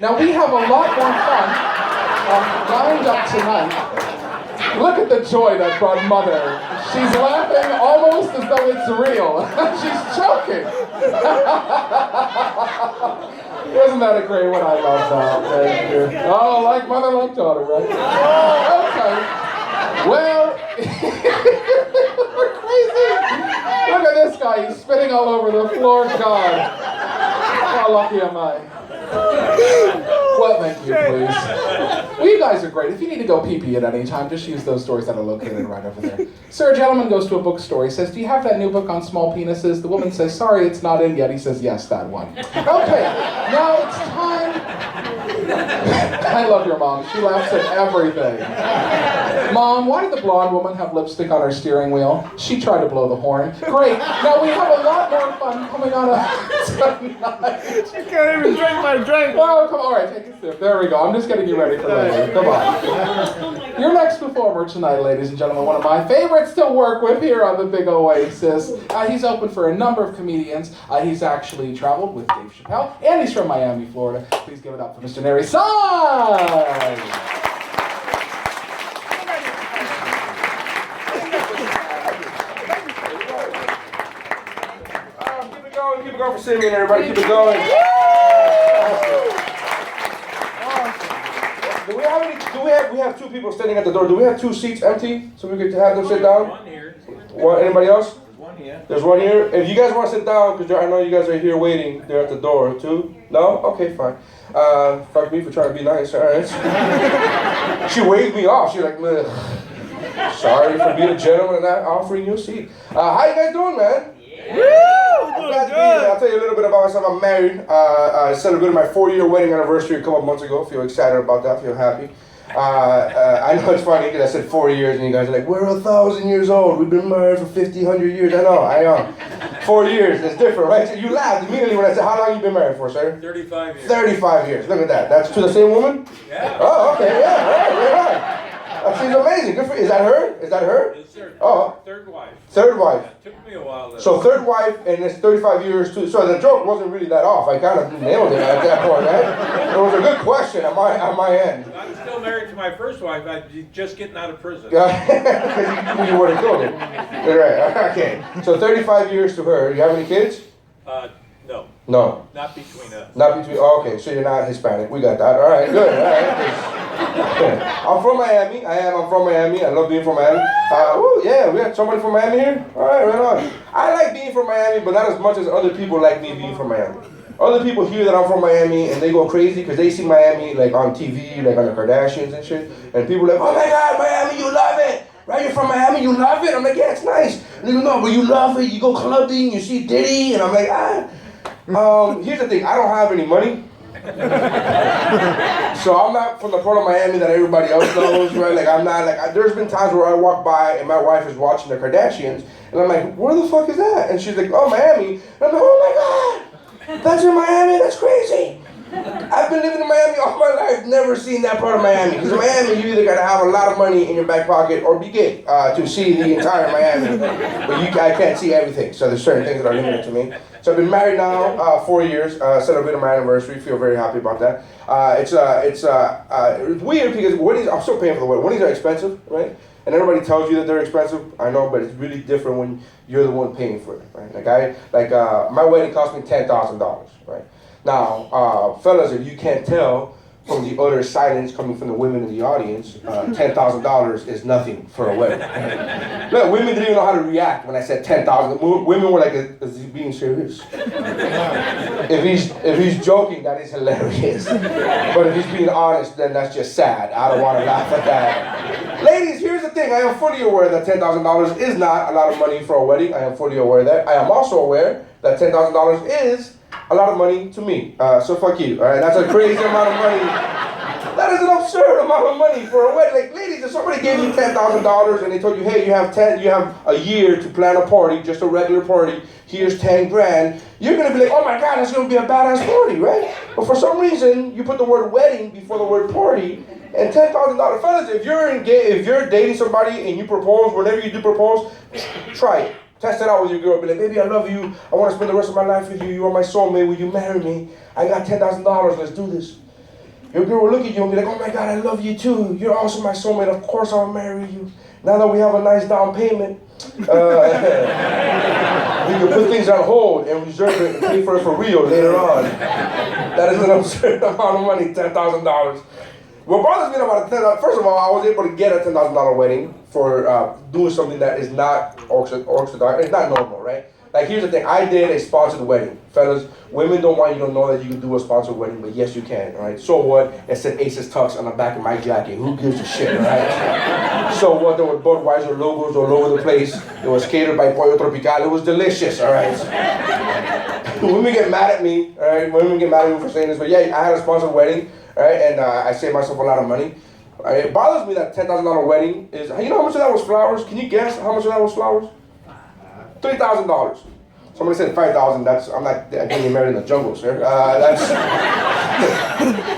Now we have a lot more fun lined up tonight. Look at the joy that brought Mother. She's laughing almost as though it's real. She's choking. Isn't that a great one? I love that. Thank you. Oh, like mother, like daughter, right? Okay. Well, we're crazy. Look at this guy. He's spitting all over the floor. God. How lucky am I? Well, thank you, please. Well, you guys are great. If you need to go pee-pee at any time, just use those stores that are located right over there. Sir, a gentleman goes to a bookstore. He says, do you have that new book on small penises? The woman says, sorry, it's not in yet. He says, yes, that one. Okay, now it's time. I love your mom. She laughs at everything. Mom, why did the blonde woman have lipstick on her steering wheel? She tried to blow the horn. Great. Now we have a lot more fun coming on tonight. You can't even drink my drink. Oh, come on. All right, take a sip. There we go. I'm just getting you ready for later. Come on. Your next performer tonight, ladies and gentlemen, one of my favorites to work with here on the Big Oasis. He's open for a number of comedians. He's actually traveled with Dave Chappelle, and he's from Miami, Florida. Please give it up for Mr. Nery. Saenz! Keep it going for Simeon, everybody. Keep it going. We have two people standing at the door. Do we have 2 seats empty so we could have them sit down? One here. Anybody else? There's one here. There's one here. If you guys want to sit down, because I know you guys are here waiting, they're at the door too. No? Okay, fine. Fuck me for trying to be nice. All right. She waved me off. She's like, ugh. Sorry for being a gentleman and not offering you a seat. How you guys doing, man? I'll tell you a little bit about myself. I'm married. I celebrated my 4-year wedding anniversary a couple months ago. Feel excited about that. Feel happy. I know it's funny because I said 4 years and you guys are like, we're 1,000 years old. We've been married for 50, 100 years. I know. 4 years. It's different, right? So you laughed immediately when I said, how long have you been married for, sir? 35 years. 35 years. Look at that. That's to the same woman? Yeah. Oh, okay. Yeah. Right. She's amazing. Good for you. Is that her? Yes, sir. Third wife. Third wife. Yeah, it took me a while. So third wife, and it's 35 years too. So the joke wasn't really that off. I kind of nailed it at that point, right? It was a good question on my end. I'm still married to my first wife. I'm just getting out of prison. Because you would have killed it. Right. Okay. So 35 years to her. You have any kids? No. No. Not between us. Not between. Oh, okay. So you're not Hispanic. We got that. All right. Good. All right. I'm from Miami. I'm from Miami. I love being from Miami. Yeah, we have somebody from Miami here? All right, right on. I like being from Miami, but not as much as other people like me being from Miami. Other people hear that I'm from Miami and they go crazy because they see Miami like on TV, like on the Kardashians and shit. And people are like, oh my God, Miami, you love it. Right, you're from Miami, you love it? I'm like, yeah, it's nice. And they go, no, but you love it. You go clubbing, you see Diddy. And I'm like, here's the thing, I don't have any money. So I'm not from the part of Miami that everybody else knows, right? Like I'm not like, there's been times where I walk by and my wife is watching the Kardashians and I'm like, where the fuck is that? And she's like, oh, Miami. And I'm like, oh my God, that's in Miami, that's crazy. I've been living in Miami all my life, never seen that part of Miami. Because in Miami, you either gotta have a lot of money in your back pocket or be gay to see the entire Miami. But I can't see everything, so there's certain things that are limited to me. So I've been married now 4 years, celebrated my anniversary, feel very happy about that. It's weird because weddings, I'm still paying for the wedding. Weddings are expensive, right? And everybody tells you that they're expensive, I know, but it's really different when you're the one paying for it, right? My wedding cost me $10,000, right? Now, fellas, if you can't tell from the utter silence coming from the women in the audience, $10,000 is nothing for a wedding. Look, women didn't even know how to react when I said 10,000. Women were like, is he being serious? If he's joking, that is hilarious. But if he's being honest, then that's just sad. I don't want to laugh at that. Ladies, here's the thing. I am fully aware that $10,000 is not a lot of money for a wedding. I am fully aware of that. I am also aware that $10,000 is a lot of money to me. So fuck you. All right, that's a crazy amount of money. That is an absurd amount of money for a wedding. Like, ladies, if somebody gave you $10,000 and they told you, hey, you have a year to plan a party, just a regular party, here's 10 grand, you're gonna be like, oh my God, that's gonna be a badass party, right? But for some reason, you put the word wedding before the word party, and $10,000. Fellas, if you're dating somebody and you propose, whenever you do propose, try it. Test it out with your girl. Be like, baby, I love you. I want to spend the rest of my life with you. You are my soulmate. Will you marry me? I got $10,000. Let's do this. Your girl will look at you and be like, oh my God, I love you too. You're also my soulmate. Of course I'll marry you. Now that we have a nice down payment, we can put things on hold and reserve it and pay for it for real later on. That is an absurd amount of money, $10,000. What bothers me about $10,000, first of all, I was able to get a $10,000 wedding for doing something that is not orthodox, it's not normal, right? Like, here's the thing, I did a sponsored wedding. Fellas, women don't want you to know that you can do a sponsored wedding, but yes, you can, all right? So what? It said Aces Tux on the back of my jacket. Who gives a shit, all right? So what? There were Budweiser logos all over the place. It was catered by Pollo Tropical. It was delicious, all right? Women get mad at me, all right? Women get mad at me for saying this, but yeah, I had a sponsored wedding, all right? And I saved myself a lot of money. All right? It bothers me that $10,000 wedding is, you know how much of that was flowers? Can you guess how much of that was flowers? $3,000. Somebody said 5,000. I'm not getting married in the jungle, sir. That's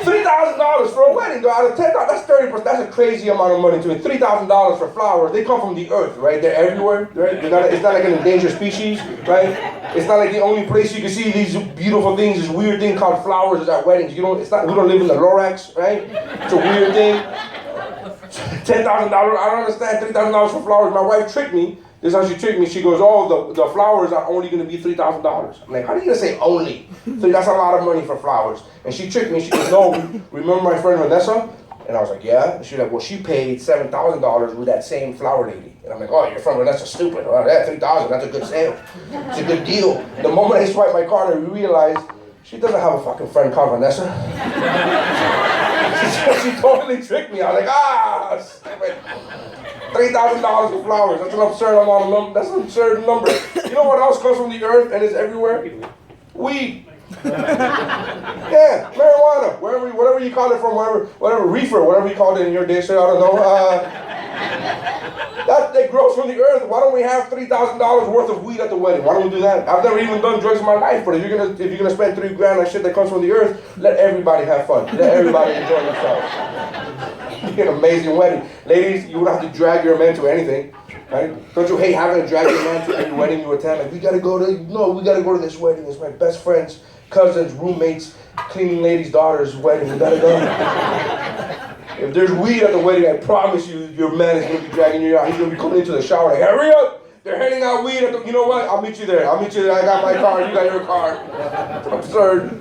$3,000 for a wedding. Out of $10,000, that's 30%. That's a crazy amount of money to me. $3,000 for flowers. They come from the earth, right? They're everywhere, right? It's not like an endangered species, right? It's not like the only place you can see these beautiful things, this weird thing called flowers is at weddings. We don't live in the Lorax, right? It's a weird thing. $10,000. I don't understand $3,000 for flowers. My wife tricked me. This is how she tricked me. She goes, oh, the flowers are only going to be $3,000. I'm like, how are you going to say only? That's a lot of money for flowers. And she tricked me. She goes, no, remember my friend Vanessa? And I was like, yeah. And she's like, well, she paid $7,000 with that same flower lady. And I'm like, oh, your friend Vanessa stupid. Oh, that $3,000, that's a good sale. It's a good deal. The moment I swiped my card, I realized she doesn't have a fucking friend called Vanessa. She totally tricked me. I was like, stupid. $3,000 for flowers. That's an absurd amount of number. That's an absurd number. You know what else comes from the earth and is everywhere? Weed. Yeah, marijuana. Whatever you call it from, whatever reefer, whatever you called it in your day, so I don't know. That grows from the earth. Why don't we have $3,000 worth of weed at the wedding? Why don't we do that? I've never even done drugs in my life, but if you're gonna spend $3,000 on shit that comes from the earth, let everybody have fun. Let everybody enjoy themselves. An amazing wedding. Ladies, you don't have to drag your man to anything, right? Don't you hate having to drag your man to every wedding you attend? Like, we gotta go to this wedding. It's my best friend's cousin's roommate's cleaning lady's daughter's wedding. We gotta go. If there's weed at the wedding, I promise you, your man is gonna be dragging you out. He's gonna be coming into the shower like, hurry up! They're handing out weed at the, you know what? I'll meet you there. I got my car, you got your car. It's absurd.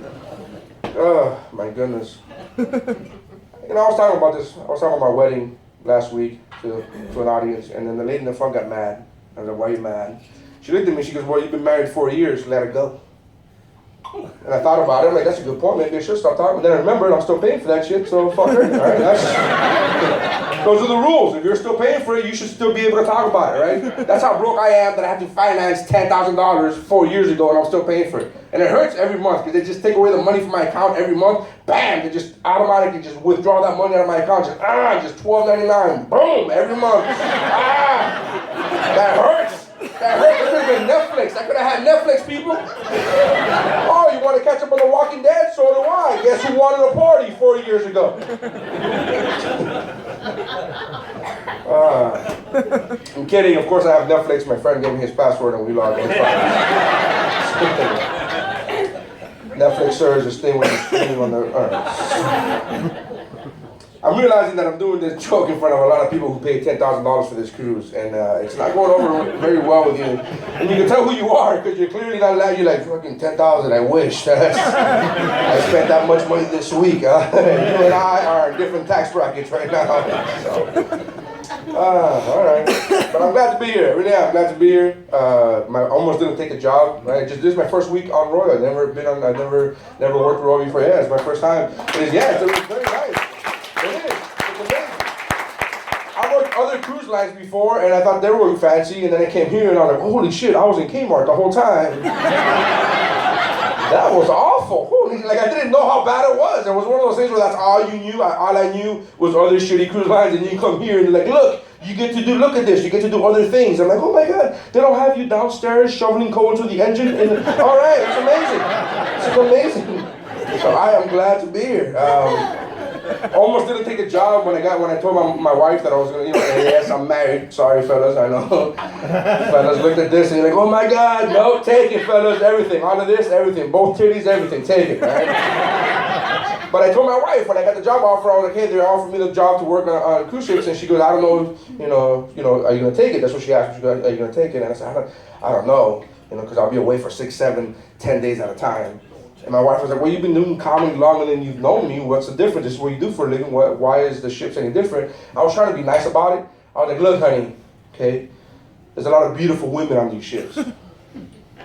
Oh, my goodness. You know, I was talking about my wedding last week to an audience, and then the lady in the front got mad. I was like, why are you mad? She looked at me, she goes, well, you've been married 4 years, let it go. And I thought about it, I'm like, that's a good point, maybe I should stop talking. But then I remembered I'm still paying for that shit, so fuck her. All right, those are the rules. If you're still paying for it, you should still be able to talk about it, right? That's how broke I am that I had to finance $10,000 4 years ago and I'm still paying for it. And it hurts every month because they just take away the money from my account every month. Bam! They just automatically just withdraw that money out of my account. Just $12.99. Boom! Every month. That hurts. That hurts. That could have been Netflix. I could have had Netflix, people. Oh, you want to catch up on The Walking Dead? So do I. Guess who wanted a party 4 years ago? I'm kidding. Of course I have Netflix. My friend gave me his password and we logged in. Netflix serves this thing when you're streaming on the... I'm realizing that I'm doing this joke in front of a lot of people who paid $10,000 for this cruise, and it's not going over very well with you. And you can tell who you are because you're clearly not allowed. You're like, fucking 10,000. I wish. I spent that much money this week. You and I are in different tax brackets right now. So. All right. But I'm glad to be here. Really, I'm glad to be here. I almost didn't take a job. Right. This is my first week on Royal. I never worked with Royal before. Yeah, it's my first time. It's very nice. It is. It's amazing. I worked other cruise lines before, and I thought they were fancy, and then I came here, and I was like, holy shit, I was in Kmart the whole time. That was awful. Holy, like, I didn't know how bad it was. It was one of those things where that's all you knew. All I knew was other shitty cruise lines, and you come here, and you're like, look, you get to do, look at this, you get to do other things. I'm like, oh my God, they don't have you downstairs shoveling coal into the engine? And, all right, it's amazing. It's amazing. So I am glad to be here. Almost didn't take a job when I told my wife that I was gonna, yes, I'm married. Sorry, fellas, I know. Fellas looked at this and you're like, oh my God, no, take it, fellas, everything. All of this, everything. Both titties, everything, take it, right? But I told my wife when I got the job offer, I was like, hey, they're offering me the job to work on cruise ships, and she goes, I don't know, are you gonna take it? That's what she asked. She goes, are you gonna take it? And I said, I don't know, because I'll be away for 6, 7, 10 days at a time. And my wife was like, well, you've been doing comedy longer than you've known me. What's the difference? This is what you do for a living. Why is the ships any different? I was trying to be nice about it. I was like, look, honey, okay, there's a lot of beautiful women on these ships. And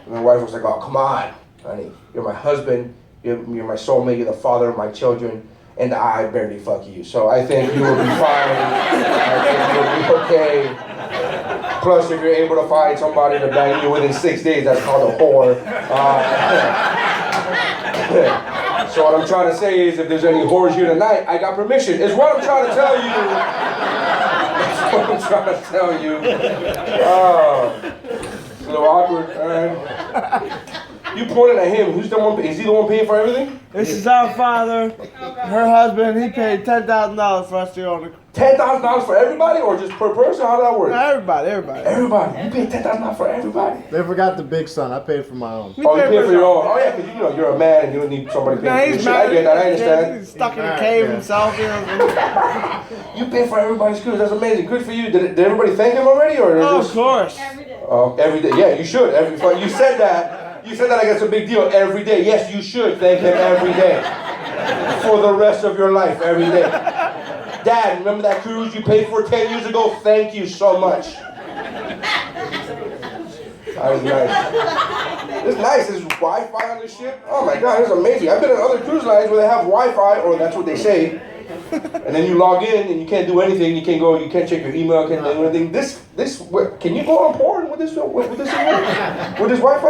my wife was like, oh, come on, honey. You're my husband. You're my soulmate. You're the father of my children. And I barely fuck you. So I think you will be fine. I think you'll be okay. Plus, if you're able to find somebody to bang you within 6 days, that's called a whore. So what I'm trying to say is, if there's any whores here tonight, I got permission. Is what I'm trying to tell you. That's what I'm trying to tell you. It's a little awkward. All right. You pointed at him. Who's the one? Is he the one paying for everything? This is our father. Her husband. He paid $10,000 for us to go on the. $10,000 for everybody, or just per person? How did that work? Everybody. Everybody. You paid $10,000 for everybody. They forgot the big son. I paid for my own. Oh, you paid for your own. Oh yeah, because you're a man and you don't need somebody paying for your shit. I get that. I understand. He's stuck in a cave himself. You pay for everybody's cruise. That's amazing. Good for you. Did everybody thank him already, or Of course. Every day. Every day. Yeah, you should. You said that. You said that like it's a big deal. Every day. Yes, you should thank him every day. For the rest of your life, every day. Dad, remember that cruise you paid for 10 years ago? Thank you so much. That was nice. It's nice. There's Wi-Fi on this ship. Oh my God, it's amazing. I've been on other cruise lines where they have Wi-Fi, or that's what they say. And then you log in and you can't do anything. You can't check your email. Can't do anything. Can you go on porn with this Wi-Fi?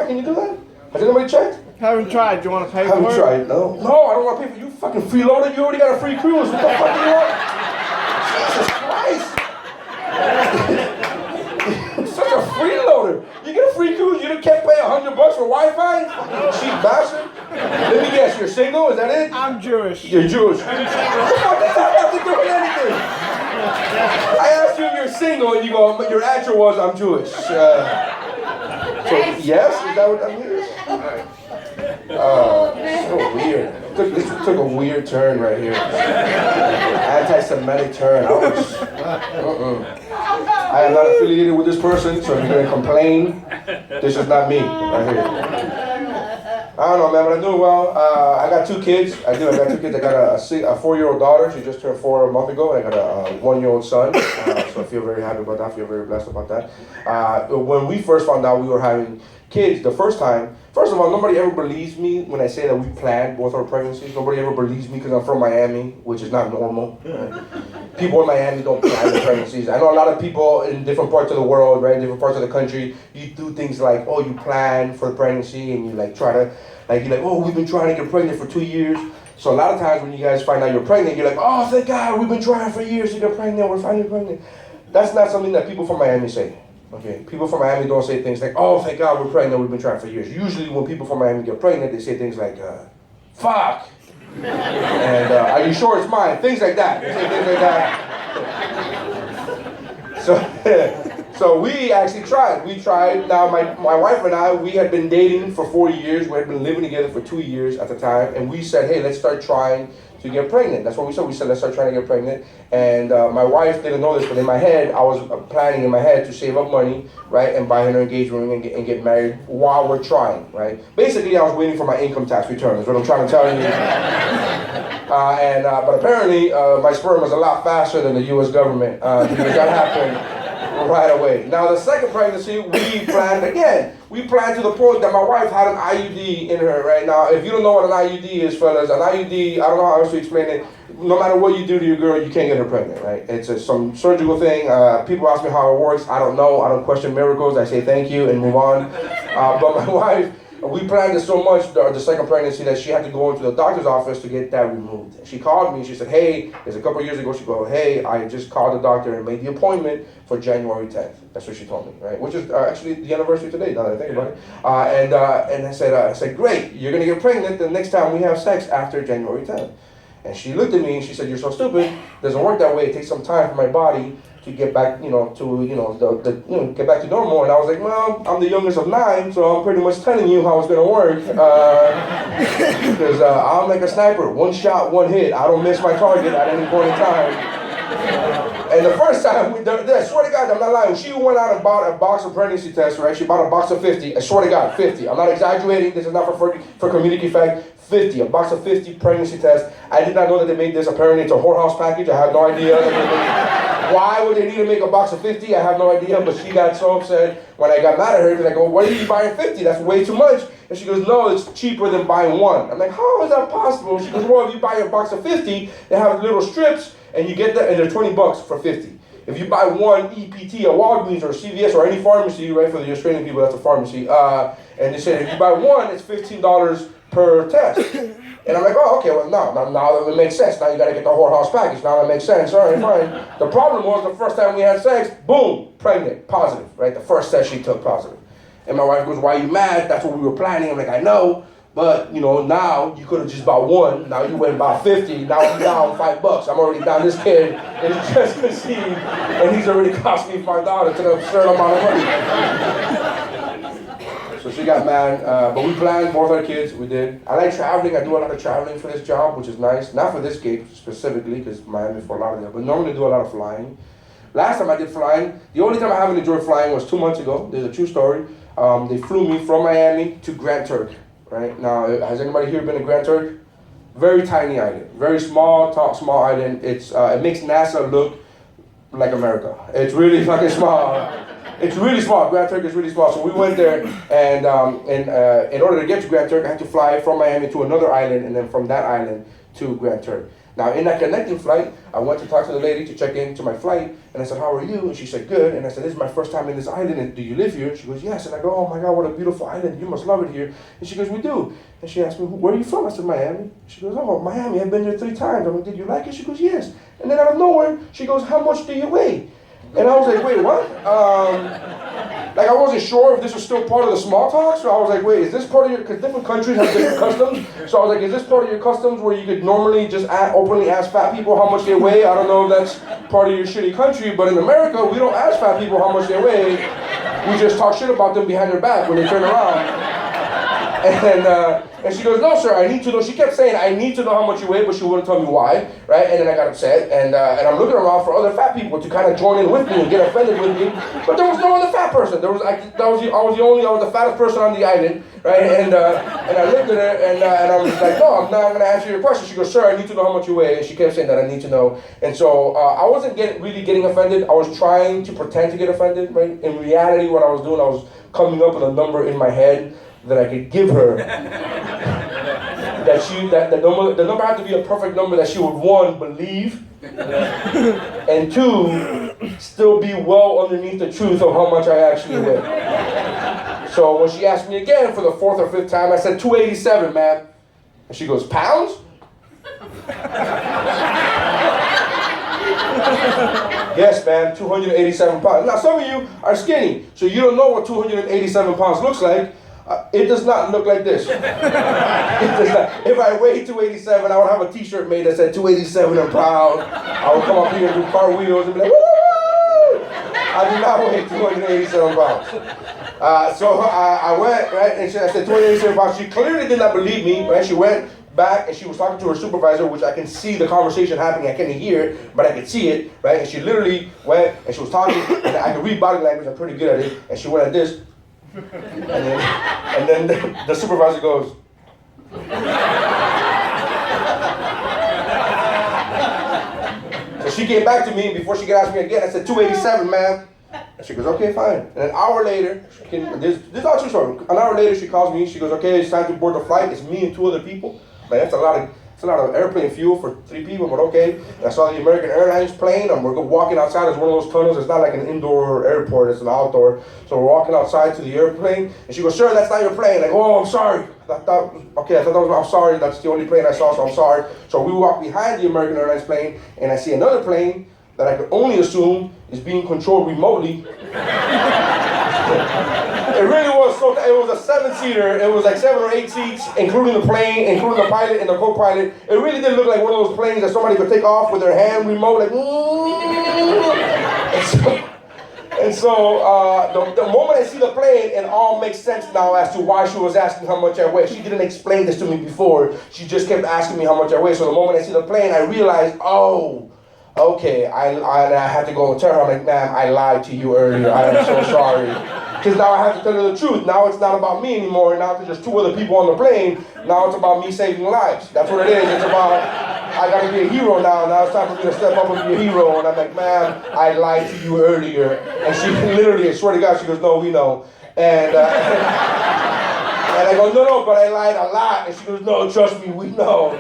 Can you do that? Has anybody checked? Haven't tried. Do you want to pay for it? Haven't tried. No, I don't want to pay for you. Fucking freeloader. You already got a free cruise. What the fuck do you want? Jesus Christ! You're such a freeloader. You get a free cruise. You can't pay $100 for Wi-Fi. Fucking cheap bastard. Let me guess. You're single? Is that it? I'm Jewish. You're Jewish. What the fuck does that have to do with anything? I asked you if you're single, and you go. Your answer was, "I'm Jewish." So yes, is that what that means? So weird. This took a weird turn right here. Anti-Semitic turn. I am not affiliated with this person, so if you're gonna complain, this is not me right here. I don't know, man, but I'm doing well. I got 2 kids. I got 2 kids. I got a 4-year-old daughter. She just turned 4 a month ago. I got a 1-year-old son. So I feel very happy about that. I feel very blessed about that. When we first found out we were having kids the first time, first of all, nobody ever believes me when I say that we planned both our pregnancies. Nobody ever believes me because I'm from Miami, which is not normal. Right? People in Miami don't plan their pregnancies. I know a lot of people in different parts of the world, right, different parts of the country, you do things like, oh, you plan for the pregnancy and you like try to, like, you're like, oh, we've been trying to get pregnant for 2 years. So a lot of times when you guys find out you're pregnant, you're like, oh, thank God, we've been trying for years to get pregnant. We're finally pregnant. That's not something that people from Miami say. Okay, people from Miami don't say things like, oh, thank God we're pregnant, we've been trying for years. Usually when people from Miami get pregnant, they say things like, fuck. And are you sure it's mine? Things like that. They say things like that. So we actually tried. We tried. Now my wife and I, we had been dating for 4 years. We had been living together for 2 years at the time. And we said, hey, let's start trying to get pregnant. That's what we said. We said, let's start trying to get pregnant. And my wife didn't know this, but in my head, I was planning in my head to save up money, right, and buy her an engagement ring and get married while we're trying, right? Basically, I was waiting for my income tax return, is what I'm trying to tell you. But apparently, my sperm was a lot faster than the U.S. government. That happened right away. Now, the second pregnancy, we planned again. We planned to the point that my wife had an IUD in her right now. If you don't know what an IUD is, fellas, an IUD, I don't know how else to explain it. No matter what you do to your girl, you can't get her pregnant, right? It's some surgical thing. People ask me how it works. I don't know. I don't question miracles. I say thank you and move on. But my wife, we planned it so much, the second pregnancy, that she had to go into the doctor's office to get that removed. She called me, she said, hey, there's a couple of years ago, she go, hey, I just called the doctor and made the appointment for January 10th. That's what she told me, right? Which is actually the anniversary today, now that I think about it. And I said, great, you're gonna get pregnant the next time we have sex after January 10th. And she looked at me and she said, you're so stupid, it doesn't work that way, it takes some time for my body to get back, get back to normal. And I was like, well, I'm the youngest of 9, so I'm pretty much telling you how it's gonna work. Because I'm like a sniper, 1 shot, 1 hit. I don't miss my target at any point in time. And the first time, I swear to God, I'm not lying. She went out and bought a box of pregnancy tests, right? She bought a box of 50. I swear to God, 50. I'm not exaggerating. This is not for comedic effect. 50, a box of 50 pregnancy tests. I did not know that they made this. Apparently, it's a whorehouse package. I had no idea. Why would they need to make a box of 50? I have no idea. But she got so upset when I got mad at her. Because I go, what are you buying 50? That's way too much. And she goes, no, it's cheaper than buying 1. I'm like, how is that possible? She goes, well, if you buy a box of 50, they have little strips. And you get that, and they're $20 for 50. If you buy 1 EPT at Walgreens or CVS or any pharmacy, right, for the Australian people, that's a pharmacy. And they said if you buy 1, it's $15 per test. And I'm like, oh, okay, well, now that makes sense. Now you got to get the whorehouse package. Now that makes sense. All right, fine. The problem was the first time we had sex, boom, pregnant, positive, right? The first test she took positive. And my wife goes, why are you mad? That's what we were planning. I'm like, I know. But, now you could have just bought 1. Now you went and bought 50. Now I'm down $5. I'm already down this kid. And he just conceived. And he's already cost me $5 to an absurd amount of money. So she got mad. But we planned both our kids. We did. I like traveling. I do a lot of traveling for this job, which is nice. Not for this gig specifically, because Miami for a lot of them. But normally I do a lot of flying. Last time I did flying, the only time I haven't enjoyed flying was 2 months ago. There's a true story. They flew me from Miami to Grand Turk. Right now, has anybody here been to Grand Turk? Very tiny island, very small island. It makes NASA look like America. It's really fucking small. It's really small. Grand Turk is really small. So we went there, and in order to get to Grand Turk, I had to fly from Miami to another island, and then from that island to Grand Turk. Now, in that connecting flight, I went to talk to the lady to check into my flight, and I said, how are you? And she said, good. And I said, this is my first time in this island, and do you live here? And she goes, yes. And I go, oh my God, what a beautiful island. You must love it here. And she goes, we do. And she asked me, where are you from? I said, Miami. She goes, oh, Miami, I've been there 3 times. I mean, did you like it? She goes, yes. And then out of nowhere, she goes, how much do you weigh? And I was like, wait, what? I wasn't sure if this was still part of the small talk, so I was like, wait, is this part of your, because different countries have different customs, so I was like, is this part of your customs where you could normally just openly ask fat people how much they weigh? I don't know if that's part of your shitty country, but in America, we don't ask fat people how much they weigh. We just talk shit about them behind their back when they turn around. And she goes, no, sir, I need to know. She kept saying, I need to know how much you weigh, but she wouldn't tell me why, right? And then I got upset, and I'm looking around for other fat people to kind of join in with me and get offended with me, but there was no other fat person. I was the fattest person on the island, right? And I looked at her, and I was like, no, I'm not going to answer your question. She goes, sir, I need to know how much you weigh, and she kept saying that I need to know. And so I wasn't really getting offended. I was trying to pretend to get offended, right? In reality, what I was doing, I was coming up with a number in my head that I could give her, that the number had to be a perfect number that she would, 1, believe, and 2, still be well underneath the truth of how much I actually weigh. So when she asked me again for the 4th or 5th time, I said 287, ma'am. And she goes, pounds? Yes, ma'am, 287 pounds. Now some of you are skinny, so you don't know what 287 pounds looks like. It does not look like this. It does not. If I weighed 287, I would have a t-shirt made that said 287 and proud. I would come up here and do car wheels and be like, woo! I do not weigh 287 pounds. So I went, right, and I said 287 pounds. She clearly did not believe me, right? She went back and she was talking to her supervisor, which I can see the conversation happening. I can't hear it, but I can see it, right? And she literally went and she was talking, and I can read body language. I'm pretty good at it. And she went like this. And then the supervisor goes. So she came back to me, and before she could ask me again, I said 287, ma'am. And she goes, okay, fine. And an hour later, this is all true story. An hour later, she calls me. She goes, okay, it's time to board the flight. It's me and 2 other people. Like, that's a lot of airplane fuel for 3 people, but okay. And I saw the American Airlines plane, and we're walking outside. It's one of those tunnels. It's not like an indoor airport. It's an outdoor. So we're walking outside to the airplane, and she goes, sir, that's not your plane. I go, oh, I'm sorry. I'm sorry. That's the only plane I saw, so I'm sorry. So we walk behind the American Airlines plane, and I see another plane that I could only assume is being controlled remotely. It really was so. It was a 7-seater. It was like 7 or 8 seats, including the plane, including the pilot and the co-pilot. It really did look like one of those planes that somebody could take off with their hand remote, like. And so the moment I see the plane, it all makes sense now as to why she was asking how much I weigh. She didn't explain this to me before. She just kept asking me how much I weigh. So the moment I see the plane, I realized, oh, okay. I had to go and tell her, I'm like, ma'am, I lied to you earlier. I am so sorry. Because now I have to tell her the truth. Now it's not about me anymore. Now there's just 2 other people on the plane. Now it's about me saving lives. That's what it is. It's about, I gotta be a hero now. Now it's time for me to step up and be a hero. And I'm like, ma'am, I lied to you earlier. And she literally, I swear to God, she goes, no, we know. And I go, no, but I lied a lot. And she goes, no, trust me, we know.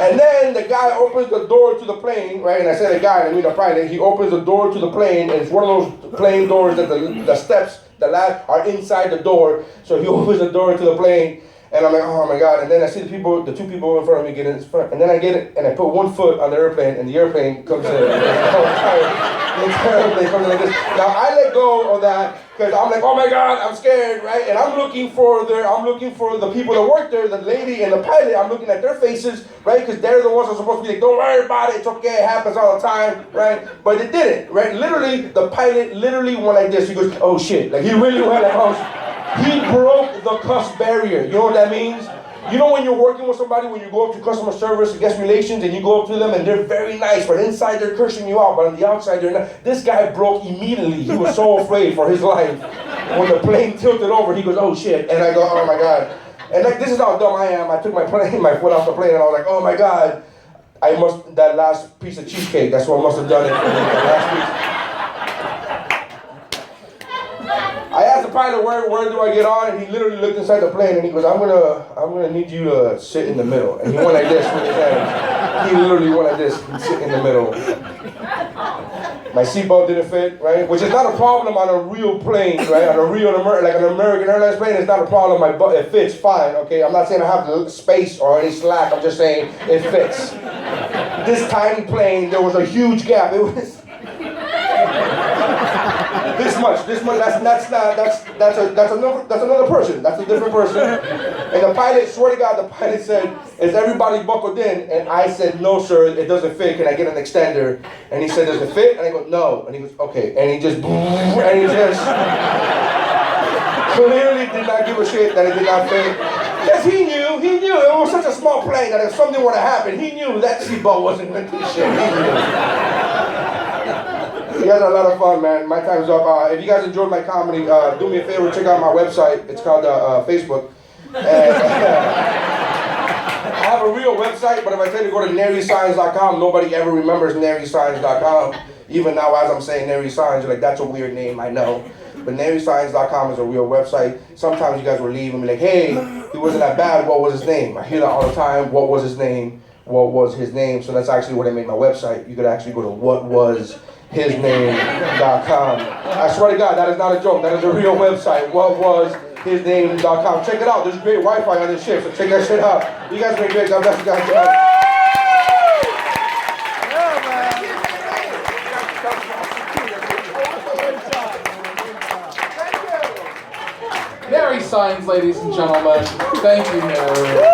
And then the guy opens the door to the plane, right? And I said the guy, I mean the pilot, he opens the door to the plane, and it's one of those plane doors that the steps, the latch are inside the door. So he opens the door to the plane, and I'm like, oh my God. And then I see the 2 people in front of me get in front. And then I get it, and I put 1 foot on the airplane, and the airplane comes in. The entire airplane comes in like this. Now I let go of that, because I'm like, oh my God, I'm scared, right? And I'm looking for the people that work there, the lady and the pilot. I'm looking at their faces, right? Because they're the ones that are supposed to be like, don't worry about it, it's okay, it happens all the time, right? But it didn't, right? Literally, the pilot literally went like this. He goes, oh shit. Like he really went like, oh shit. He broke the cuss barrier. You know what that means? You know when you're working with somebody, when you go up to customer service, guest relations, and you go up to them and they're very nice, but inside they're cursing you out, but on the outside they're not. This guy broke immediately. He was so afraid for his life. When the plane tilted over, he goes, oh shit. And I go, oh my God. And like, this is how dumb I am. I took my foot off the plane, and I was like, oh my God. That last piece of cheesecake, that's what I must have done it. Last piece. I asked the pilot, where do I get on? And he literally looked inside the plane and he goes, I'm gonna need you to sit in the middle. And he went like this with his hands. He literally went like this and sit in the middle. My seatbelt didn't fit, right? Which is not a problem on a real plane, right? On a real, like an American Airlines plane, it's not a problem. My butt, it fits fine, okay? I'm not saying I have the space or any slack. I'm just saying it fits. This tiny plane, there was a huge gap. It was this much. That's another person. That's a different person. And the pilot, swear to God, the pilot said, is everybody buckled in? And I said, no, sir, it doesn't fit. Can I get an extender? And he said, does it fit? And I go, no. And he goes, okay. And he just clearly did not give a shit that it did not fit. Yes, he knew. It was such a small plane that if something were to happen, he knew that seatbelt wasn't going to do shit. He knew. You guys are a lot of fun, man. My time's up. If you guys enjoyed my comedy, do me a favor, check out my website. It's called Facebook. And, I have a real website, but if I tell you to go to NerySaenz.com, nobody ever remembers NerySaenz.com. Even now, as I'm saying Nery Saenz, you're like, that's a weird name, I know. But NerySaenz.com is a real website. Sometimes you guys will leave and be like, hey, he wasn't that bad, what was his name? I hear that all the time, what was his name? What was his name? So that's actually what I made my website. You could actually go to whatwashisname.com. I swear to God, that is not a joke. That is a real website. Whatwashisname.com. Check it out. There's great Wi-Fi on this ship, so check that shit out. You guys been great. God bless you guys. Nery Saenz, ladies and gentlemen. Thank you, Nery.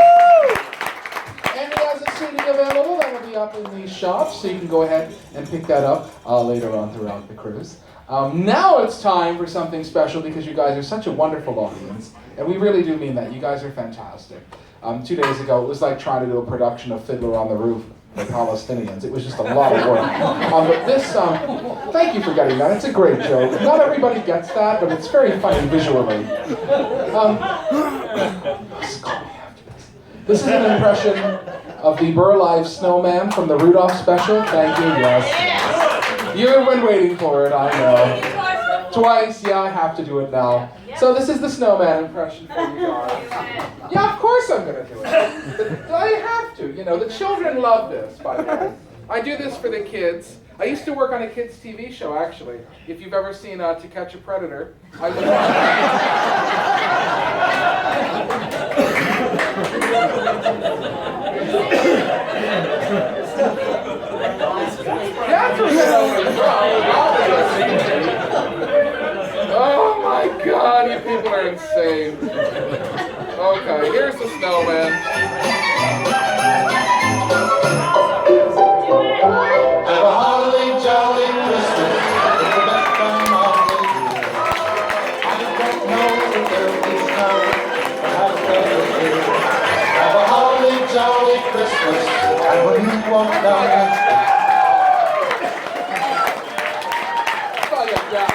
And he has a CD available that will be up in the shop, so you can go ahead and pick that up later on throughout the cruise. Now it's time for something special because you guys are such a wonderful audience, and we really do mean that. You guys are fantastic. 2 days ago, it was like trying to do a production of Fiddler on the Roof for Palestinians. It was just a lot of work. But this, thank you for getting that. It's a great joke. Not everybody gets that, but it's very funny visually. Just call me after this. This is an impression of the Burr Live Snowman from the Rudolph special. Thank you, yes. You've been waiting for it, I know. Twice, yeah, I have to do it now. So this is the snowman impression for you guys. Yeah, of course I'm going to do it. I have to, you know, the children love this, by the way. I do this for the kids. I used to work on a kids' TV show, actually. If you've ever seen To Catch a Predator, I was Oh my God, you people are insane. Okay, here's the snowman. Have a holly jolly you won't die. Oh, yeah.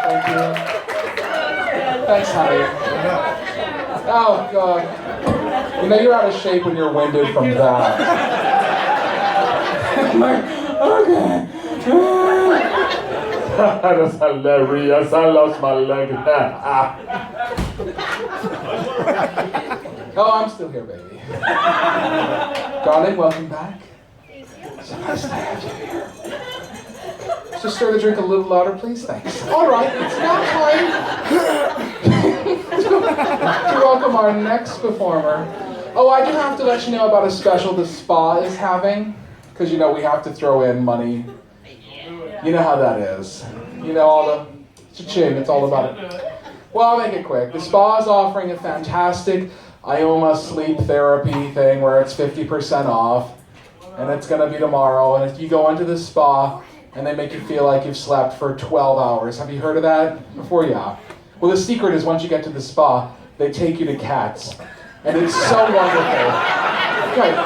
Thank you. Thanks, honey. Oh, God. You know, you're out of shape when you're winded from that. Like, okay. That is hilarious. I lost my leg. Oh, I'm still here, baby. Darling, welcome back. It's nice to have you here. Just stir the drink a little louder, please. Thanks. All right, it's now time to welcome our next performer. Oh, I do have to let you know about a special the spa is having, because you know we have to throw in money. You know how that is. You know all the cha-ching, it's all about it. Well, I'll make it quick. The spa is offering a fantastic IOMA sleep therapy thing where it's 50% off. And it's gonna be tomorrow. And if you go into the spa and they make you feel like you've slept for 12 hours. Have you heard of that before? Yeah. Well, the secret is once you get to the spa, they take you to Cats. And it's so wonderful. Right.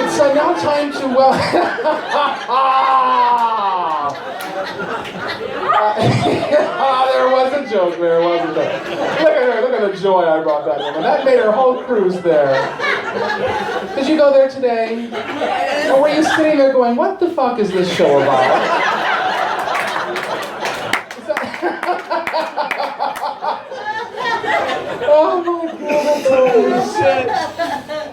It's now time to, there was a joke there, wasn't there? Look at her, look at the joy I brought that woman. That made her whole cruise there. Did you go there today? Or were you sitting there going, what the fuck is this show about? Oh my God, that's hilarious.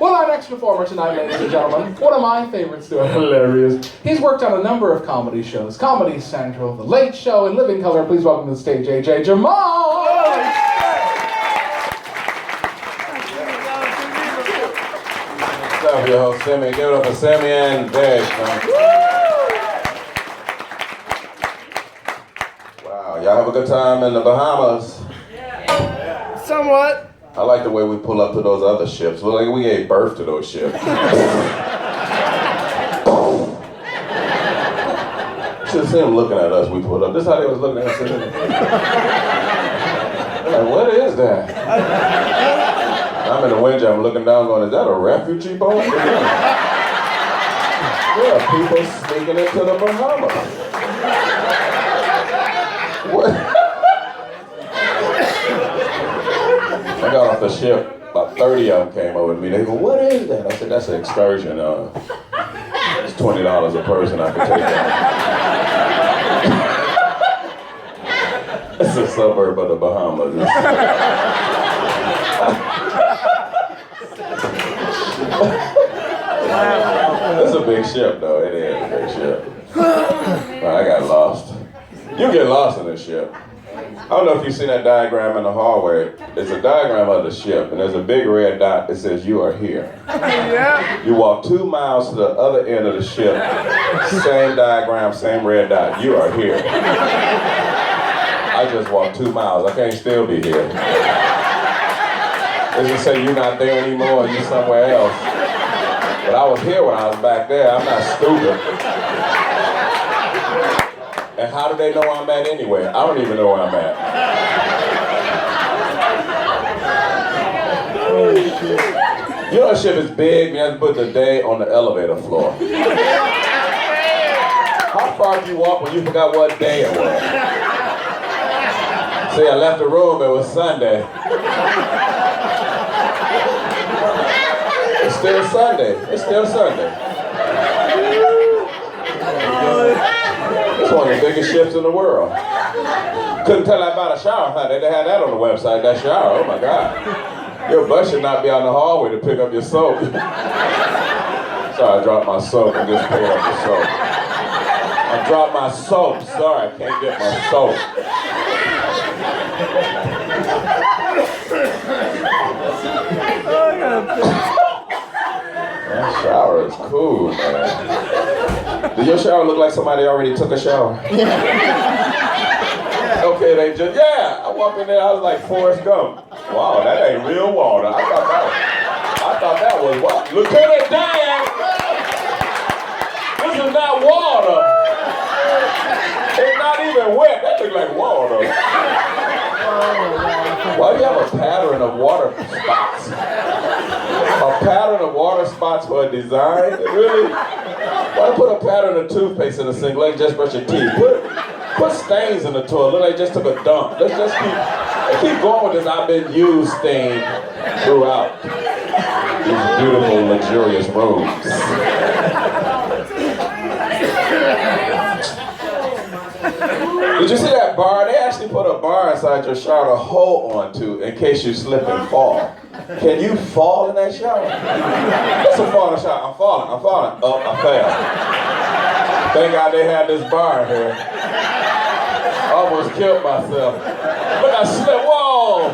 Well, our next performer tonight, ladies and gentlemen, one of my favorites doing hilarious. He's worked on a number of comedy shows. Comedy Central, The Late Show, and Living Color. Please welcome to the stage, AJ Jamal! What's up, your host, Simeon? Give it up for Simeon. There, man. Wow, y'all have a good time in the Bahamas. Somewhat. I like the way we pull up to those other ships. Well, like we gave birth to those ships. Should have seen them looking at us. We pulled up. This is how they was looking at us. They're like, what is that? I'm in the wind jam looking down going, is that a refugee boat? Yeah, people sneaking into the Bahamas. What? I got off the ship, about 30 of them came over to me. They go, what is that? I said, that's an excursion. It's $20 a person, I can take that. It's a suburb of the Bahamas. It's a big ship, though. It is a big ship. But I got lost. You get lost in this ship. I don't know if you've seen that diagram in the hallway. It's a diagram of the ship, and there's a big red dot that says, you are here. Yeah. You walk 2 miles to the other end of the ship, same diagram, same red dot, you are here. I just walked 2 miles, I can't still be here. Does it say you're not there anymore, you're somewhere else? But I was here when I was back there, I'm not stupid. And how do they know where I'm at anyway? I don't even know where I'm at. You know, the ship is big, you have to put the day on the elevator floor. How far do you walk when you forgot what day it was? See, I left the room, it was Sunday. It's still Sunday. It's still Sunday. It's one of the biggest ships in the world. Couldn't tell that about a shower, huh? They had that on the website, that shower. Oh my God. Your butt should not be out in the hallway to pick up your soap. Sorry, I dropped my soap and just picked up the soap. I dropped my soap. Sorry, I can't get my soap. That shower is cool, man. Did your shower look like somebody already took a shower? Okay, they just, yeah. I walked in there, I was like Forrest Gump. Wow, that ain't real water. I thought that was what? Lieutenant Dan! This is not water. It's not even wet. That looks like water. Why do you have a pattern of water spots? A pattern of water spots for a design? Really? Why put a pattern of toothpaste in the sink like just brush your teeth? Put stains in the toilet. Look like just took a dump. Let's just keep going with this I've been used thing throughout these beautiful, luxurious rooms. Did you see that bar? They actually put a bar inside your shower to hold onto in case you slip and fall. Can you fall in that shower? What's a fall in the shower? I'm falling. Oh, I fell. Thank God they had this bar here. I almost killed myself. Look, I slipped. Whoa!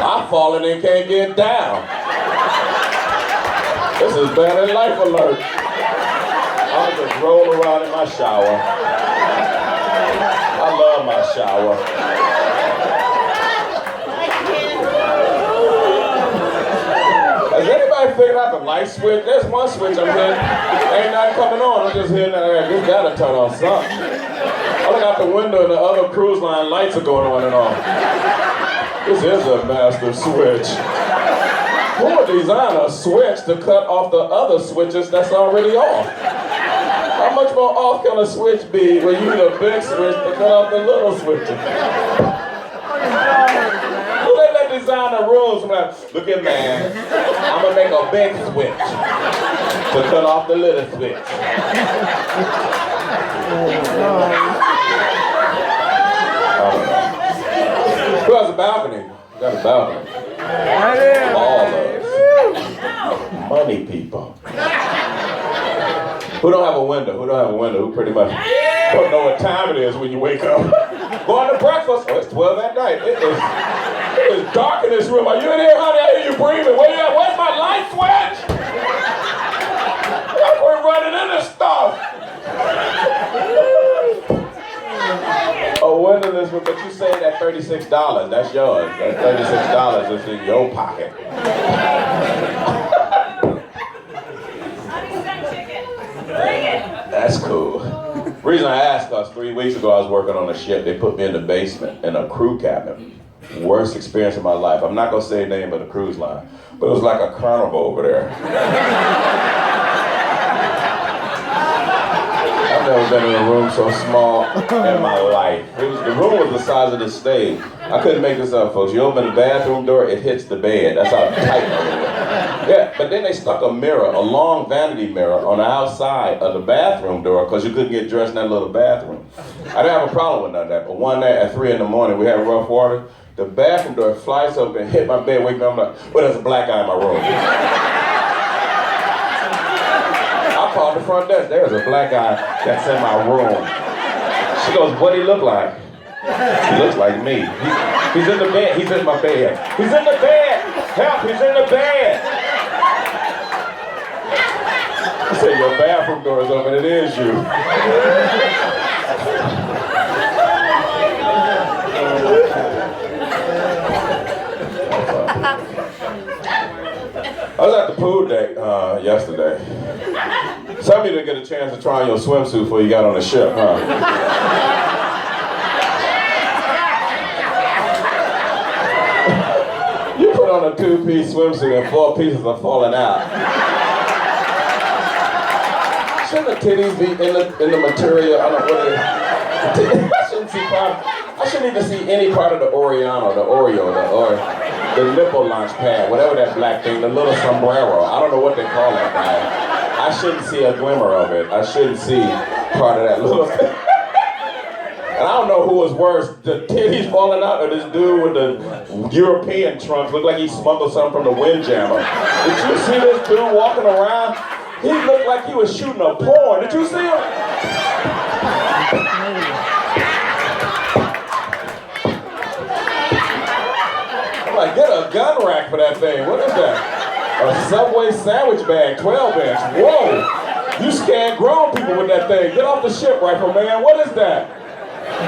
I'm falling and can't get down. This is better than life alert. I'll just roll around in my shower. I love my shower. Has anybody figured out the light switch? There's one switch I'm hitting. Ain't nothing coming on. I'm just hitting it. This gotta turn on something. I look out the window and the other cruise line lights are going on and off. This is a master switch. Who would design a switch to cut off the other switches that's already off? How much more off can a switch be when you need a big switch to cut off the little switches? Who let that design the rules? Like, look at man, I'm gonna make a big switch to cut off the little switch. Who has a balcony? You got a balcony. All of us. Money people. Who don't have a window? Who pretty much don't know what time it is when you wake up? Going to breakfast. Oh, it's 12 at night. It is dark in this room. Are you in here, honey? I hear you breathing. Where you at? Where's my light switch? We're running into stuff. Oh, window this one, but you saved that $36. That's yours. That $36 is in your pocket. That's cool. Reason I asked us, 3 weeks ago I was working on a ship. They put me in the basement in a crew cabin. Worst experience of my life. I'm not gonna say the name of the cruise line, but it was like a carnival over there. I've never been in a room so small in my life. The room was the size of the stage. I couldn't make this up, folks. You open the bathroom door, it hits the bed. That's how tight it was. Yeah, but then they stuck a mirror, a long vanity mirror, on the outside of the bathroom door because you couldn't get dressed in that little bathroom. I didn't have a problem with none of that, but one night at 3 in the morning, we had rough water. The bathroom door flies open, hit my bed, wake me up, I'm like, well, there's a black guy in my room. I called the front desk, there's a black guy that's in my room. She goes, what do he look like? He looks like me. He's in the bed, he's in my bed. He's in the bed, help, he's in the bed. I said, your bathroom door is open, it is you. I was at the pool deck yesterday. Some of you didn't get a chance to try on your swimsuit before you got on the ship, huh? You put on a 2-piece swimsuit and 4 pieces are falling out. Shouldn't the titties be in the material? I don't know what it is. I shouldn't even see any part of the Oreo, or the nipple launch pad, whatever that black thing, the little sombrero. I don't know what they call that guy. I shouldn't see a glimmer of it. I shouldn't see part of that little thing. And I don't know who was worse, the titties falling out or this dude with the European trunks. Looked like he smuggled something from the Windjammer. Did you see this dude walking around? He looked like he was shooting a porn. Did you see him? I'm like, get a gun rack for that thing. What is that? A Subway sandwich bag, 12-inch. Whoa! You scared grown people with that thing. Get off the ship, rifle man. What is that?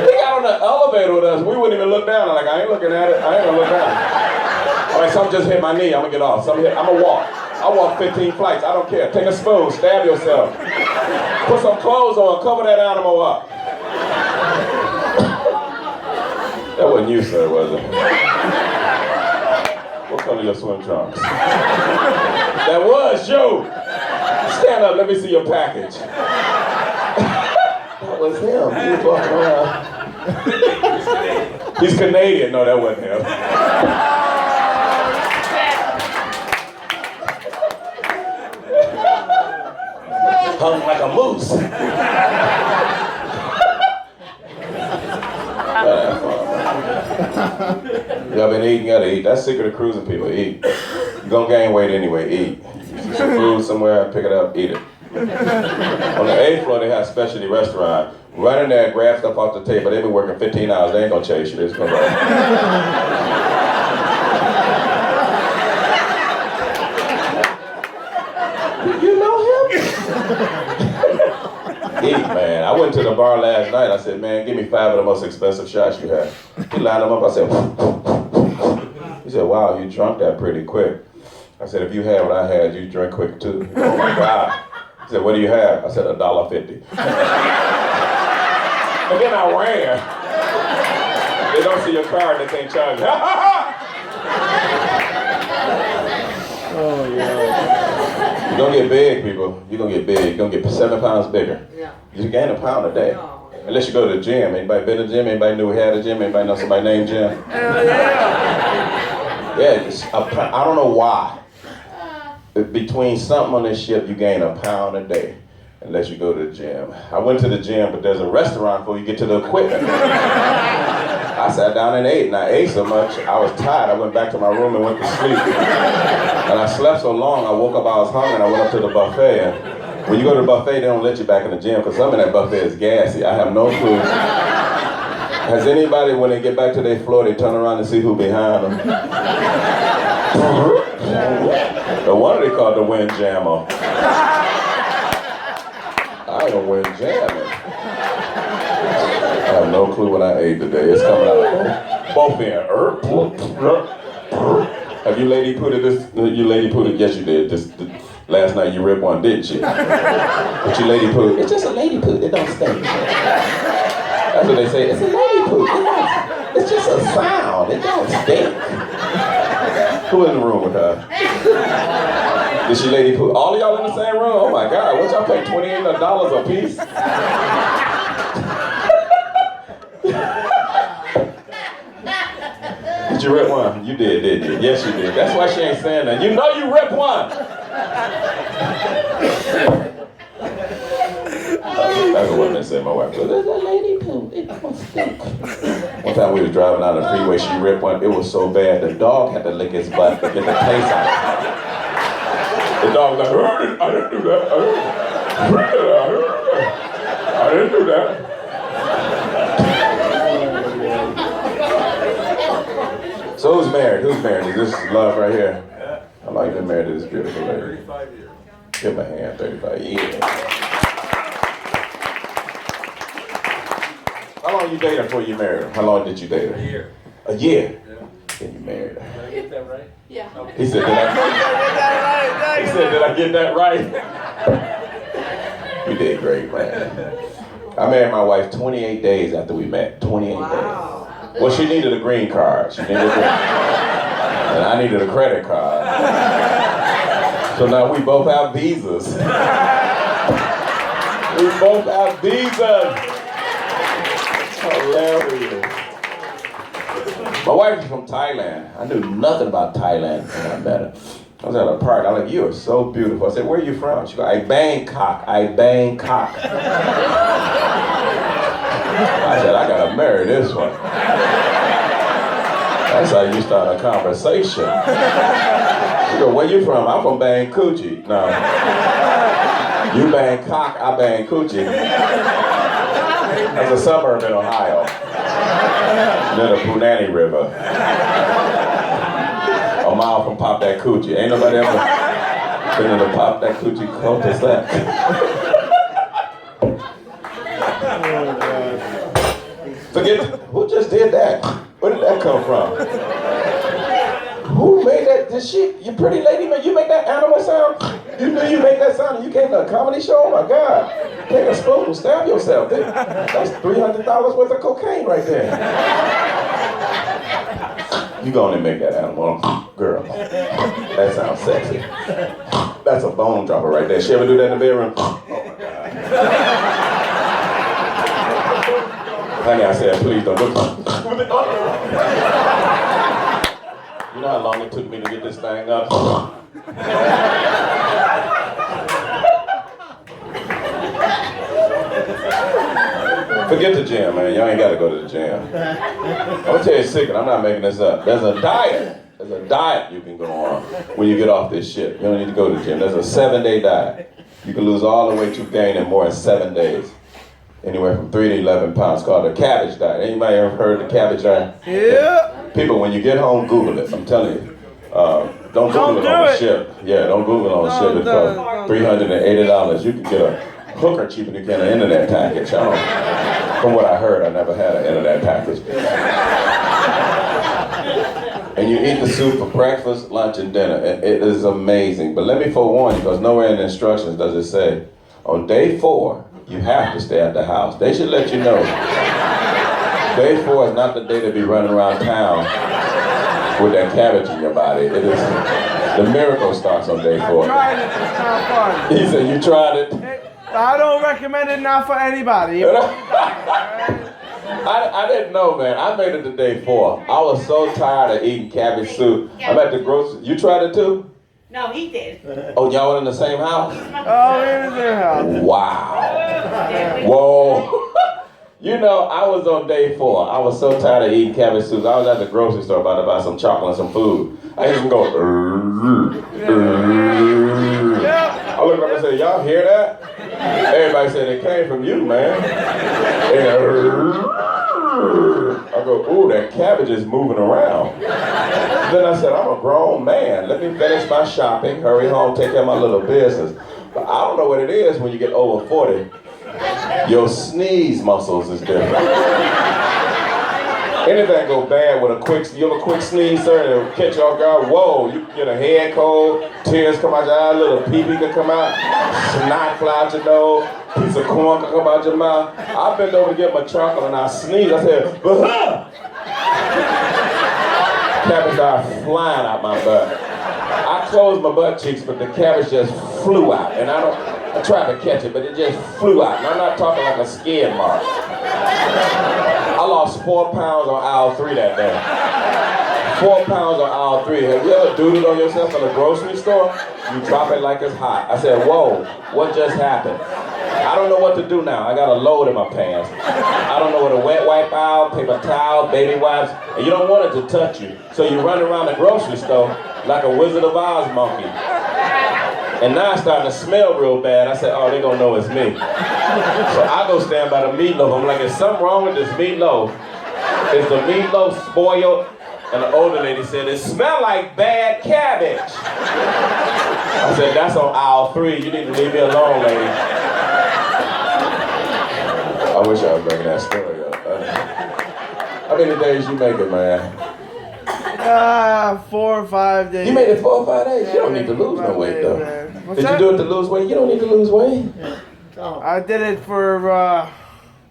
He got on the elevator with us. We wouldn't even look down. I'm like, I ain't looking at it. I ain't gonna look down. All right, something just hit my knee. I'm gonna get off. I'm gonna walk. I'll walk 15 flights. I don't care. Take a spoon. Stab yourself. Put some clothes on. Cover that animal up. That wasn't you, sir, was it? What color your swim trunks? That was you! Stand up, let me see your package. That was him. He was walking around. He's Canadian. No, that wasn't him. Hung like a moose. Y'all been eating, gotta eat. That's the secret of cruising, people. Eat. You're gonna gain weight anyway, eat. You see some food somewhere, pick it up, eat it. On the 8th floor, they have a specialty restaurant. Run in there, grab stuff off the table. They've been working 15 hours. They ain't gonna chase you. They're just gonna go. You know him? Eat, man. I went to the bar last night. I said, man, give me 5 of the most expensive shots you have. He lined them up. I said, he said, wow, you drunk that pretty quick. I said, if you had what I had, you drink quick too. Oh my God. He said, what do you have? I said, $1.50. And then I ran. They don't see your card, they can't charge you. Oh, yeah. You're gonna get big, people. You're gonna get big. You're gonna get 7 pounds bigger. Yeah. You gain a pound a day. No. Unless you go to the gym. Anybody been to the gym? Anybody knew we had a gym? Anybody know somebody named Jim? Hell yeah. Yeah, it's I don't know why. Between something on this ship, you gain a pound a day. Unless you go to the gym. I went to the gym, but there's a restaurant before you get to the equipment. I sat down and ate, and I ate so much, I was tired. I went back to my room and went to sleep. And I slept so long, I woke up, I was hungry, and I went up to the buffet. And when you go to the buffet, they don't let you back in the gym, because some of that buffet is gassy. I have no clue. Has anybody, when they get back to their floor, they turn around and see who behind them? The one they call the wind jammer. I ain't gonna win jamming. I have no clue what I ate today. It's coming out both in. Have you lady put it this? You lady put it? Yes, you did. Last night you ripped one, didn't you? But you lady put it. It's just a lady put. It don't stink. That's what they say. It's a lady put. It's just a sound. It don't stink. Who in the room with her? Did she lady put all of y'all in the same room? Oh my God, what y'all pay $28 a piece? Did you rip one? You did, didn't you? Yes, you did. That's why she ain't saying that. You know you ripped one. That's what women say. My wife goes, "There's a lady poo. It don't stink." One time we was driving down the freeway, she ripped one. It was so bad, the dog had to lick his butt to get the taste out. The dog was like, I didn't do that. I didn't do that. So who's married? Who's married? Is this love right here? How long you been married to this beautiful lady? 35 years. Give my hand, 35 years. How long you dated before you married her? How long did you date her? A year. A year? Yeah. Then you married her. Did I get that right? Yeah. He said, did I get that right? You did great, man. I married my wife 28 days after we met. 28 Wow. days. Well, she needed a green card. She needed a green and I needed a credit card. So now we both have visas. We both have visas. Hilarious. My wife is from Thailand. I knew nothing about Thailand when I met her. I was at a park. I'm like, you are so beautiful. I said, where are you from? She goes, I Bangkok. I Bangkok. I said, I gotta marry this one. That's how you start a conversation. She goes, where you from? I'm from Bangkoochie. No. You Bangkok, I Bangkoochie. That's a suburb in Ohio. Near the Punani River. A mile from Pop That Coochie. Ain't nobody ever been in the Pop That Coochie cul-de-sac. Forget, who just did that? Where did that come from? Who made that? Did she, you pretty lady, man, you make that animal sound? You knew you make that sound and you came to a comedy show? Oh my God. Take a spoon and stab yourself. That's $300 worth of cocaine right there. You go on and make that animal. Girl, that sounds sexy. That's a bone dropper right there. She ever do that in the bedroom? Oh my God. Honey, I said, please don't look. You know how long it took me to get this thing up? Forget the gym, man. Y'all ain't gotta go to the gym. I'm gonna tell you a secret, I'm not making this up. There's a diet. There's a diet you can go on when you get off this shit. You don't need to go to the gym. There's a 7-day diet. You can lose all the weight you've gained in more than 7 days. Anywhere from 3 to 11 pounds, called the cabbage diet. Anybody ever heard of the cabbage diet? Yeah. People, when you get home, Google it. I'm telling you. Don't Google it on the ship. Yeah, don't Google it on the ship. It's for $380. You can get a hooker cheaper than you can an internet package. From what I heard, I never had an internet package. And you eat the soup for breakfast, lunch, and dinner. It is amazing. But let me forewarn you, because nowhere in the instructions does it say, on day 4, you have to stay at the house. They should let you know. Day 4 is not the day to be running around town with that cabbage in your body. It is, the miracle starts on day 4. I tried it, it's not fun. He said, you tried it? I don't recommend it now for anybody. I didn't know, man. I made it to day 4. I was so tired of eating cabbage soup. I'm at the grocery. You tried it too? No, he did. Oh, y'all were in the same house? Oh, in their house. Wow. Whoa. You know, I was on day 4. I was so tired of eating cabbage soup. I was at the grocery store about to buy some chocolate and some food. I used to go, I looked up and said, y'all hear that? Everybody said it came from you, man. And I go, ooh, that cabbage is moving around. Then I said, I'm a grown man. Let me finish my shopping, hurry home, take care of my little business. But I don't know what it is when you get over 40. Your sneeze muscles is different. Anything go bad with a quick, you have a quick sneeze, sir, it'll catch you off guard. Whoa, you get a head cold, tears come out your eye, little pee-pee can come out, snot fly out your nose, piece of corn can come out your mouth. I bent over to get my chocolate and I sneezed. I said, bah! Cabbage started flying out my butt. I closed my butt cheeks, but the cabbage just flew out. And I tried to catch it, but it just flew out. And I'm not talking like a skid mark. I lost 4 pounds on aisle 3 that day. 4 pounds on aisle 3. Have you ever doodled on yourself in a grocery store? You drop it like it's hot. I said, whoa, what just happened? I don't know what to do now. I got a load in my pants. I don't know what a wet wipe out, paper towel, baby wipes, and you don't want it to touch you. So you run around the grocery store like a Wizard of Oz monkey. And now it's starting to smell real bad. I said, oh, they gonna know it's me. So I go stand by the meatloaf. I'm like, is something wrong with this meatloaf? Is the meatloaf spoiled? And the older lady said, it smell like bad cabbage. I said, that's on aisle 3. You need to leave me alone, lady. I wish I was bringing that story up. How many days you make it, man? 4 or 5 days. You made it 4 or 5 days? You don't need to lose no weight, though. Did you do it to lose weight? You don't need to lose weight. I did it for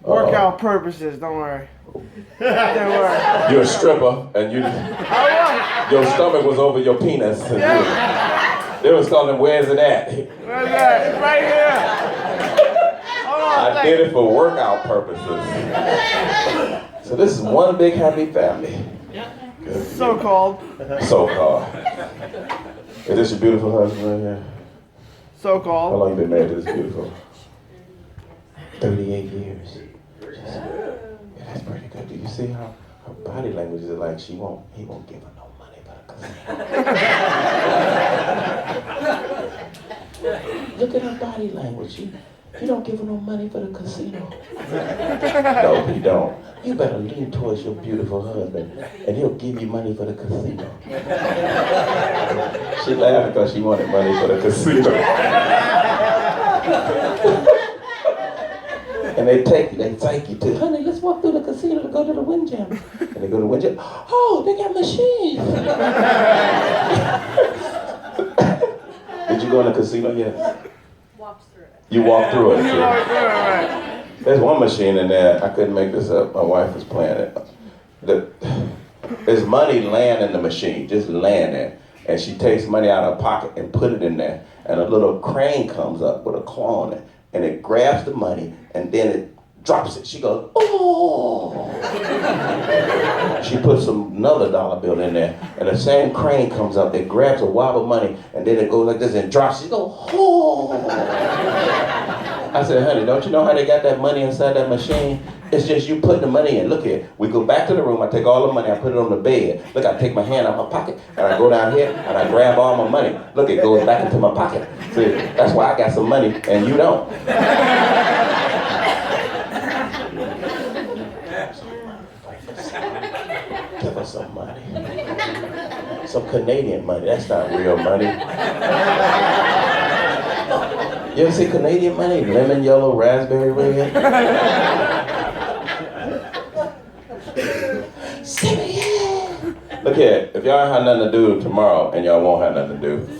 workout purposes, don't worry. Don't worry. You're a stripper, and your stomach was over your penis. Yeah. They was calling, where's it at? Where's that? It's right here. Hold on, I did it for workout purposes. So this is one big happy family. So-called. So-called. Is this your beautiful husband right here? So-called. How long you been married to this beautiful? 38 years. Yeah, that's pretty good. Do you see how her body language is like he won't give her no money but a casino. Look at her body language. He don't give her no money for the casino. No, he don't. You better lean towards your beautiful husband and he'll give you money for the casino. She laughed because she wanted money for the casino. And they take you to, honey, let's walk through the casino to go to the windjam. And they go to the windjam. Oh, they got machines. Did you go in the casino yet? Walks through it. You walked through it. Right. There's one machine in there. I couldn't make this up. My wife was playing it. There's money laying in the machine, just laying there. And she takes money out of her pocket and put it in there. And a little crane comes up with a claw on it. And it grabs the money and then it drops it. She goes, oh. She puts another dollar bill in there. And the same crane comes up. It grabs a wad of money and then it goes like this and drops. She goes, oh. I said, honey, don't you know how they got that money inside that machine? It's just you putting the money in. Look here. We go back to the room. I take all the money. I put it on the bed. Look, I take my hand out of my pocket and I go down here and I grab all my money. Look, it goes back into my pocket. See, that's why I got some money and you don't. Give us some money. Some Canadian money. That's not real money. You ever see Canadian money? Lemon yellow, raspberry red. Simeon! Look here, if y'all have nothing to do tomorrow and y'all won't have nothing to do,